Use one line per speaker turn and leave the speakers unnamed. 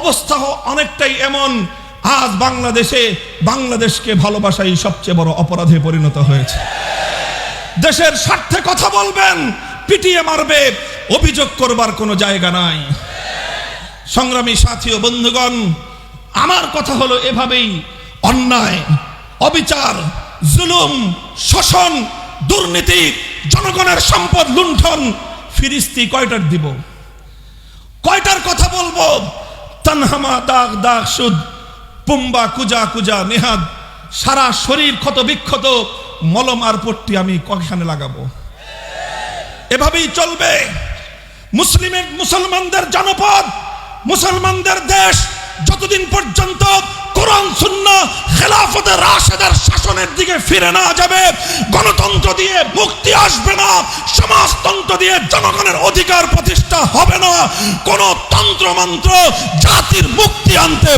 অবস্থা অনেকটাই এমন, আজ বাংলাদেশকে ভালোবাসাই সবচেয়ে বড় অপরাধে পরিণত হয়েছে। দেশের স্বার্থে কথা বলবেন, পিটিয়ে মারবে, অভিযোগ করবার কোনো জায়গা নাই। সংগ্রামী সাথী ও বন্ধুগণ, আমার কথা হলো এভাবেই অন্যায়, অবিচার, জুলুম, শোষণ, দুর্নীতি, জনগণের সম্পদ লুণ্ঠন ফিরিস্তি কয়টার দিব, কয়টার কথা বলবো? তানহামা দাগ দাগ সুদ, পুম্বা কুজা কুজা নেহাদ, সারা শরীর ক্ষত বিক্ষত, মলম আর পট্টি আমি কয়খানে লাগাবো? এভাবেই চলবে। মুসলমানদের জনপদ, মুসলমানদের দেশ যতদিন পর্যন্ত কোরআন সুন্নাহ খেলাফতে রাশেদার শাসনের দিকে ফিরে না যাবে, গণতন্ত্র দিয়ে মুক্তি আসবে না, সমাজতন্ত্র দিয়ে জনগণের অধিকার প্রতিষ্ঠা হবে না, কোন তন্ত্র মন্ত্র জাতির মুক্তি আনতে